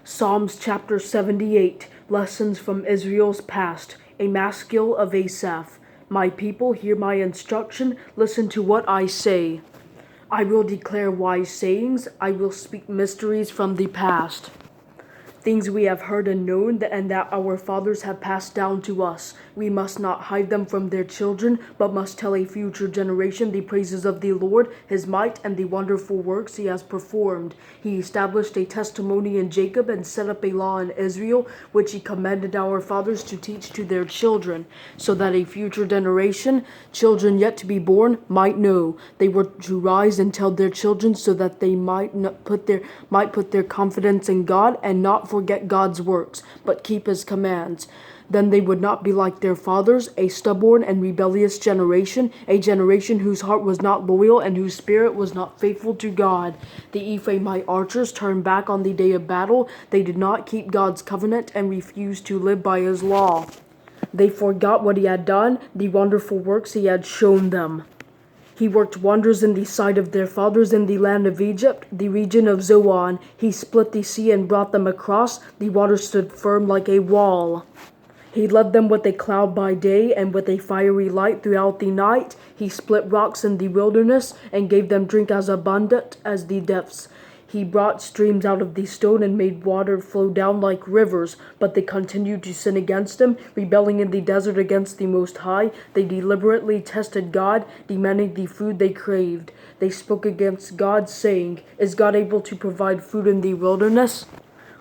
Psalms chapter 78, Lessons from Israel's Past, a Maskil of Asaph. My people, hear my instruction, listen to what I say. I will declare wise sayings, I will speak mysteries from the past. Things we have heard and known, and that our fathers have passed down to us. We must not hide them from their children, but must tell a future generation the praises of the Lord, his might, and the wonderful works he has performed. He established a testimony in Jacob and set up a law in Israel, which he commanded our fathers to teach to their children, so that a future generation, children yet to be born, might know. They were to rise and tell their children, so that they might put their confidence in God and not forget God's works, but keep his commands. Then they would not be like their fathers, a stubborn and rebellious generation, a generation whose heart was not loyal and whose spirit was not faithful to God. The Ephraimite archers turned back on the day of battle. They did not keep God's covenant and refused to live by his law. They forgot what he had done, the wonderful works he had shown them. He worked wonders in the sight of their fathers in the land of Egypt, the region of Zoan. He split the sea and brought them across. The water stood firm like a wall. He led them with a cloud by day and with a fiery light throughout the night. He split rocks in the wilderness and gave them drink as abundant as the depths. He brought streams out of the stone and made water flow down like rivers, but they continued to sin against him, rebelling in the desert against the Most High. They deliberately tested God, demanding the food they craved. They spoke against God, saying, "Is God able to provide food in the wilderness?"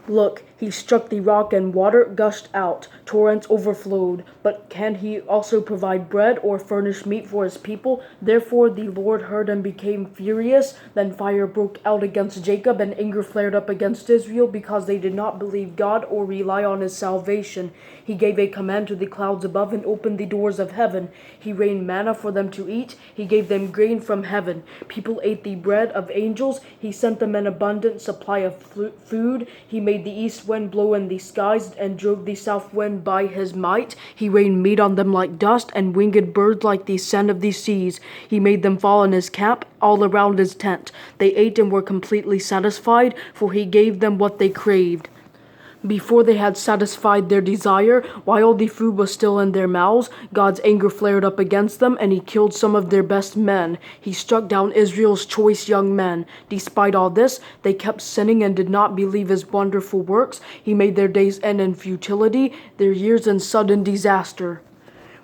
Look, he struck the rock and water gushed out, torrents overflowed. But can he also provide bread or furnish meat for his people? Therefore the Lord heard and became furious. Then fire broke out against Jacob and anger flared up against Israel because they did not believe God or rely on his salvation. He gave a command to the clouds above and opened the doors of heaven. He rained manna for them to eat. He gave them grain from heaven. People ate the bread of angels. He sent them an abundant supply of food. He made the east wind blow in the skies and drove the south wind by his might. He rained meat on them like dust and winged birds like the sand of the seas. He made them fall in his camp all around his tent. They ate and were completely satisfied, for he gave them what they craved. Before they had satisfied their desire, while the food was still in their mouths, God's anger flared up against them, and he killed some of their best men. He struck down Israel's choice young men. Despite all this, they kept sinning and did not believe his wonderful works. He made their days end in futility, their years in sudden disaster.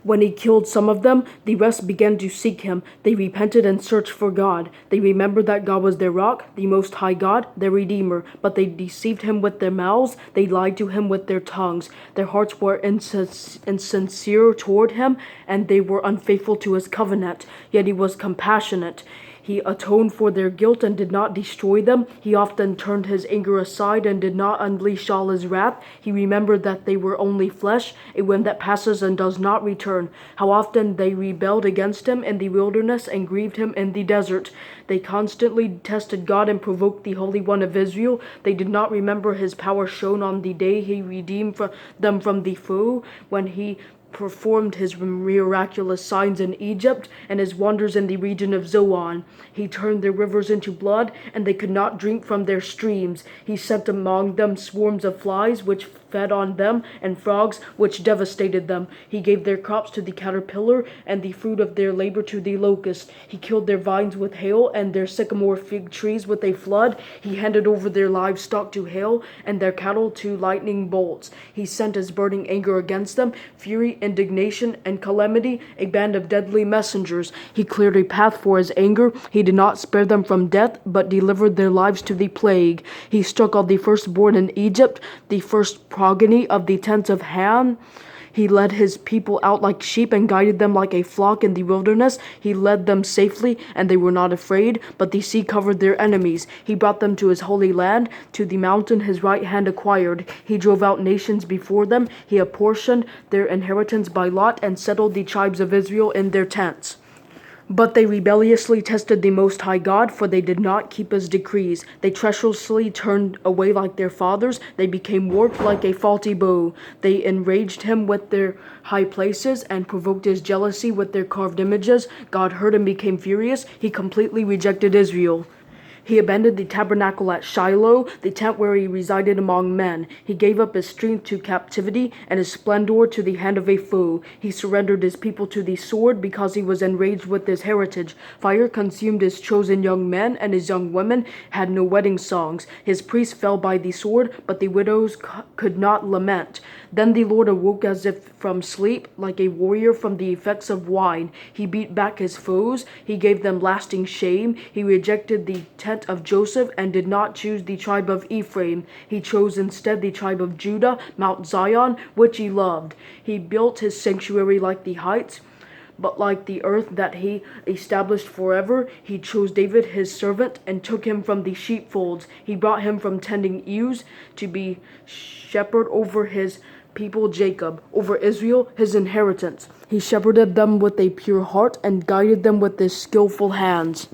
When he killed some of them, the rest began to seek him. They repented and searched for God. They remembered that God was their rock, the Most High God, their Redeemer. But they deceived him with their mouths. They lied to him with their tongues. Their hearts were insincere toward him, and they were unfaithful to his covenant. Yet he was compassionate. He atoned for their guilt and did not destroy them. He often turned his anger aside and did not unleash all his wrath. He remembered that they were only flesh, a wind that passes and does not return. How often they rebelled against him in the wilderness and grieved him in the desert. They constantly tested God and provoked the Holy One of Israel. They did not remember his power shown on the day he redeemed them from the foe, when he performed his miraculous signs in Egypt and his wonders in the region of Zoan. He turned their rivers into blood, and they could not drink from their streams. He sent among them swarms of flies, which fed on them, and frogs, which devastated them. He gave their crops to the caterpillar, and the fruit of their labor to the locust. He killed their vines with hail, and their sycamore fig trees with a flood. He handed over their livestock to hail, and their cattle to lightning bolts. He sent his burning anger against them, fury, indignation, and calamity, a band of deadly messengers. He cleared a path for his anger. He did not spare them from death, but delivered their lives to the plague. He struck all the firstborn in Egypt, the first progeny of the tents of Ham. He led his people out like sheep and guided them like a flock in the wilderness. He led them safely, and they were not afraid, but the sea covered their enemies. He brought them to his holy land, to the mountain his right hand acquired. He drove out nations before them. He apportioned their inheritance by lot and settled the tribes of Israel in their tents. But they rebelliously tested the Most High God, for they did not keep his decrees. They treacherously turned away like their fathers. They became warped like a faulty bow. They enraged him with their high places and provoked his jealousy with their carved images. God heard and became furious. He completely rejected Israel. He abandoned the tabernacle at Shiloh, the tent where he resided among men. He gave up his strength to captivity and his splendor to the hand of a foe. He surrendered his people to the sword because he was enraged with his heritage. Fire consumed his chosen young men, and his young women had no wedding songs. His priests fell by the sword, but the widows could not lament. Then the Lord awoke as if from sleep, like a warrior from the effects of wine. He beat back his foes. He gave them lasting shame. He rejected the tent of Joseph and did not choose the tribe of Ephraim. He chose instead the tribe of Judah, Mount Zion, which he loved. He built his sanctuary like the heights, but like the earth that he established forever. He chose David his servant and took him from the sheepfolds. He brought him from tending ewes to be shepherd over his people Jacob, over Israel his inheritance. He shepherded them with a pure heart and guided them with his skillful hands.